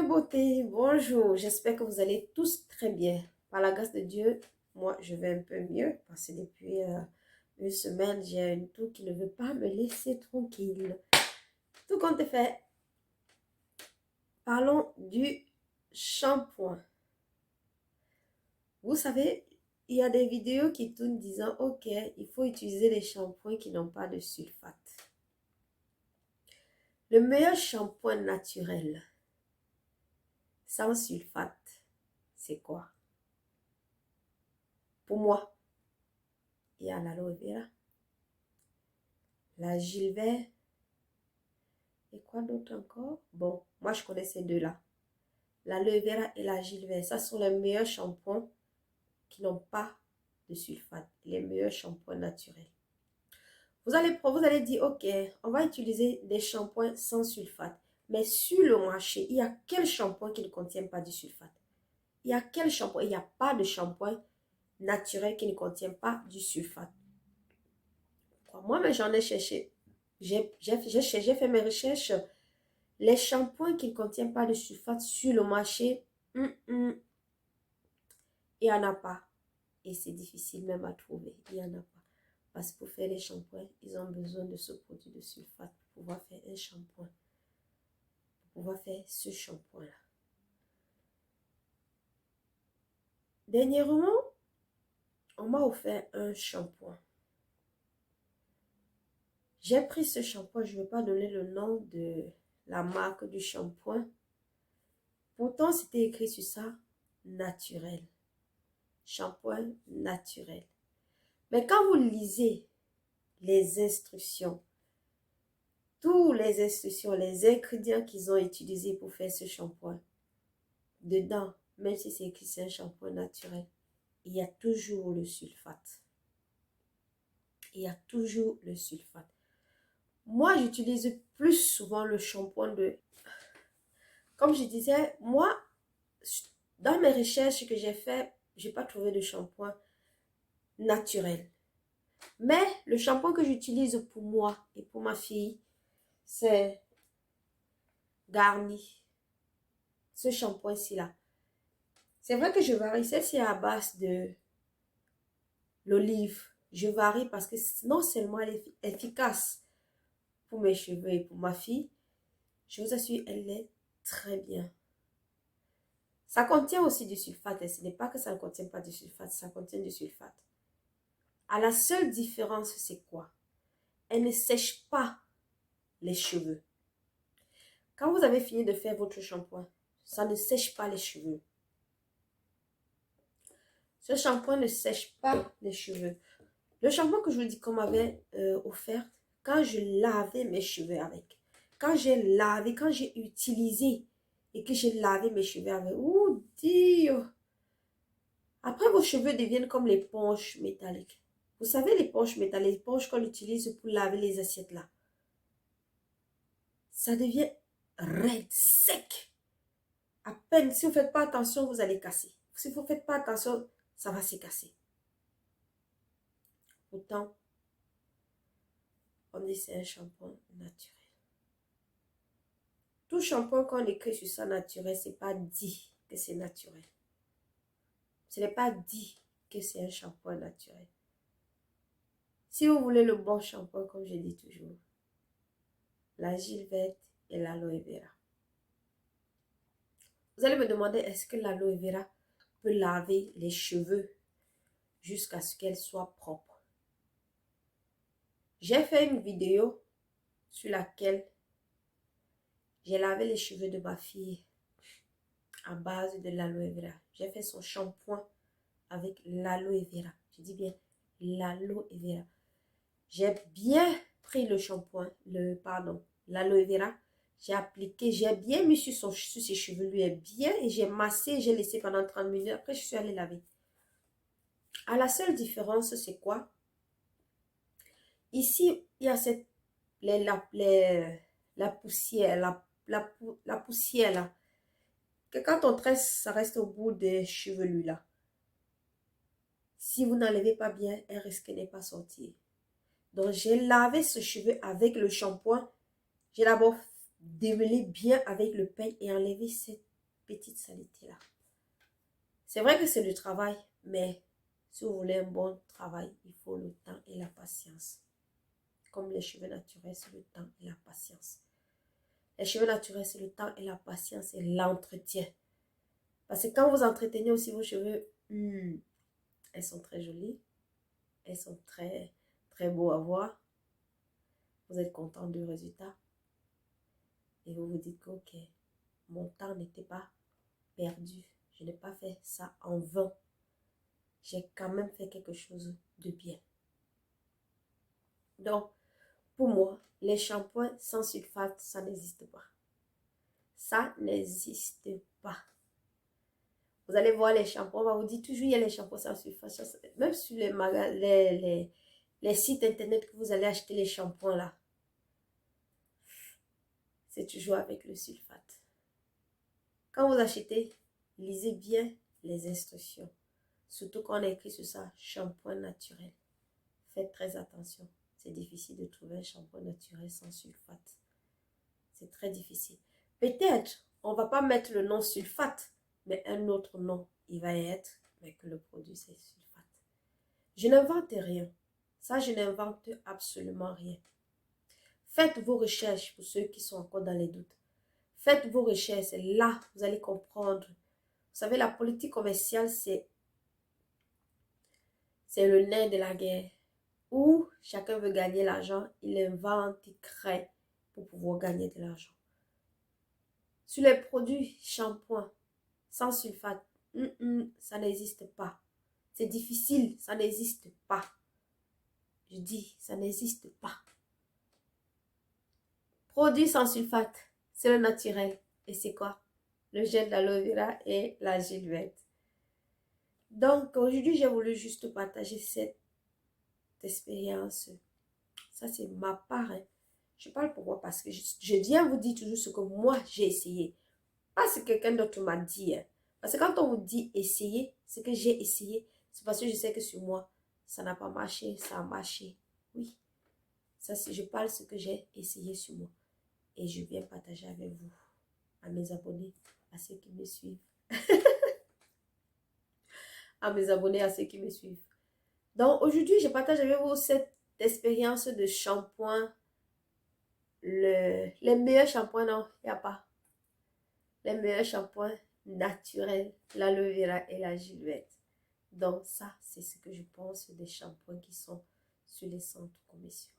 mes beautés, bonjour, j'espère que vous allez tous très bien. Par la grâce de Dieu, moi je vais un peu mieux parce que depuis une semaine, j'ai un toux qui ne veut pas me laisser tranquille. Tout compte fait, parlons du shampoing. Vous savez, il y a des vidéos qui tournent disant, ok, il faut utiliser des shampoings qui n'ont pas de sulfate. Le meilleur shampoing naturel, sans sulfate, c'est quoi? Pour moi, il y a l'aloe vera, la Gilbert, et quoi d'autre encore? Bon, moi je connais ces deux-là. L'aloe vera et la Gilbert, ça sont les meilleurs shampoings qui n'ont pas de sulfate, les meilleurs shampoings naturels. Vous allez dire, ok, on va utiliser des shampoings sans sulfate. Mais sur le marché, il y a quel shampoing qui ne contient pas de sulfate? Il y a quel shampoing? Il n'y a pas de shampoing naturel qui ne contient pas du sulfate. Moi, mais j'en ai cherché. J'ai fait mes recherches. Les shampoings qui ne contiennent pas de sulfate sur le marché, il n'y en a pas. Et c'est difficile même à trouver. Il n'y en a pas. Parce que pour faire les shampoings, ils ont besoin de ce produit de sulfate pour pouvoir faire un shampoing. Pour pouvoir faire ce shampoing-là. Dernièrement, on m'a offert un shampoing. J'ai pris ce shampoing, je ne vais pas donner le nom de la marque du shampoing. Pourtant, c'était écrit sur ça, naturel. Shampoing naturel. Mais quand vous lisez les instructions, tous les instructions, les ingrédients qu'ils ont utilisés pour faire ce shampoing, dedans, même si c'est écrit c'est un shampoing naturel, il y a toujours le sulfate. Il y a toujours le sulfate. Moi, j'utilise plus souvent le shampoing de... Comme je disais, moi, dans mes recherches que j'ai faites, je n'ai pas trouvé de shampoing naturel. Mais le shampoing que j'utilise pour moi et pour ma fille, c'est Garnier. Ce shampoing-ci là. C'est vrai que je varie. Celle-ci est à base de l'olive. Je varie parce que non seulement elle est efficace pour mes cheveux et pour ma fille, je vous assure, elle est très bien. Ça contient aussi du sulfate. Et ce n'est pas que ça ne contient pas du sulfate, ça contient du sulfate. À la seule différence, c'est quoi? Elle ne sèche pas les cheveux. Quand vous avez fini de faire votre shampoing, ça ne sèche pas les cheveux. Ce shampoing ne sèche pas les cheveux. Le shampoing que je vous dis qu'on m'avait offert, quand je lavais mes cheveux avec, quand j'ai utilisé et que j'ai lavé mes cheveux avec, oh Dieu! Après, vos cheveux deviennent comme l'éponge métallique. Vous savez l'éponge métallique, l'éponge qu'on utilise pour laver les assiettes là. Ça devient raide, sec. À peine, si vous ne faites pas attention, vous allez casser. Si vous ne faites pas attention, ça va se casser. Pourtant, on dit c'est un shampoing naturel. Tout shampoing qu'on écrit sur ça naturel, ce n'est pas dit que c'est naturel. Ce n'est pas dit que c'est un shampoing naturel. Si vous voulez le bon shampoing, comme je dis toujours, la Gilbert et l'aloe vera. Vous allez me demander, est-ce que l'aloe vera peut laver les cheveux jusqu'à ce qu'elle soit propre? J'ai fait une vidéo sur laquelle j'ai lavé les cheveux de ma fille à base de l'aloe vera. J'ai fait son shampoing avec l'aloe vera. Je dis bien l'aloe vera. J'ai bien pris le shampoing, l'aloe vera. J'ai appliqué, j'ai bien mis sur ses cheveux, lui est bien, et j'ai massé, j'ai laissé pendant 30 minutes. Après, je suis allée laver. À la seule différence, c'est quoi? Ici, il y a la poussière, la poussière là. Que quand on tresse, ça reste au bout des chevelus là. Si vous n'enlevez pas bien, elle risque de ne pas sortir. Donc, j'ai lavé ce cheveu avec le shampoing. J'ai d'abord démêlé bien avec le peigne et enlevé cette petite saleté là. C'est vrai que c'est du travail, mais si vous voulez un bon travail, il faut le temps et la patience. Comme les cheveux naturels, c'est le temps et la patience. Les cheveux naturels, c'est le temps et la patience et l'entretien. Parce que quand vous entretenez aussi vos cheveux, elles sont très jolies. Elles sont très, très beaux à voir. Vous êtes content du résultat. Et vous vous dites que, ok, mon temps n'était pas perdu. Je n'ai pas fait ça en vain. J'ai quand même fait quelque chose de bien. Donc, pour moi, les shampoings sans sulfate, ça n'existe pas. Ça n'existe pas. Vous allez voir les shampoings, on va vous dire toujours il y a les shampoings sans sulfate. Même sur les sites internet que vous allez acheter les shampoings là, c'est toujours avec le sulfate. Quand vous achetez, lisez bien les instructions. Surtout quand on a écrit sur ça, shampoing naturel. Faites très attention. C'est difficile de trouver un shampoing naturel sans sulfate. C'est très difficile. Peut-être, on ne va pas mettre le nom sulfate, mais un autre nom, il va y être, mais que le produit c'est sulfate. Je n'invente rien. Ça, je n'invente absolument rien. Faites vos recherches pour ceux qui sont encore dans les doutes. Faites vos recherches, c'est là vous allez comprendre. Vous savez, la politique commerciale, c'est le nerf de la guerre. Où chacun veut gagner l'argent, il invente, il crée pour pouvoir gagner de l'argent. Sur les produits shampoing sans sulfate, ça n'existe pas. C'est difficile, ça n'existe pas. Je dis, ça n'existe pas. Produit sans sulfate, c'est le naturel. Et c'est quoi? Le gel d'aloe vera et la gilvette. Donc, aujourd'hui, j'ai voulu juste partager cette expérience. Ça, c'est ma part. Hein. Je parle pour moi parce que je viens vous dire toujours ce que moi, j'ai essayé. Pas ce que quelqu'un d'autre m'a dit. Hein. Parce que quand on vous dit essayer, ce que j'ai essayé, c'est parce que je sais que sur moi, ça n'a pas marché, ça a marché. Oui. Ça, je parle ce que j'ai essayé sur moi. Et je viens partager avec vous, à mes abonnés, à ceux qui me suivent. À mes abonnés, à ceux qui me suivent. Donc, aujourd'hui, je partage avec vous cette expérience de shampoing. Les meilleurs shampoings, non, il n'y a pas. Les meilleurs shampoings naturels, l'aloe vera et la gilvette. Donc, ça, c'est ce que je pense des shampoings qui sont sur les centres commerciaux.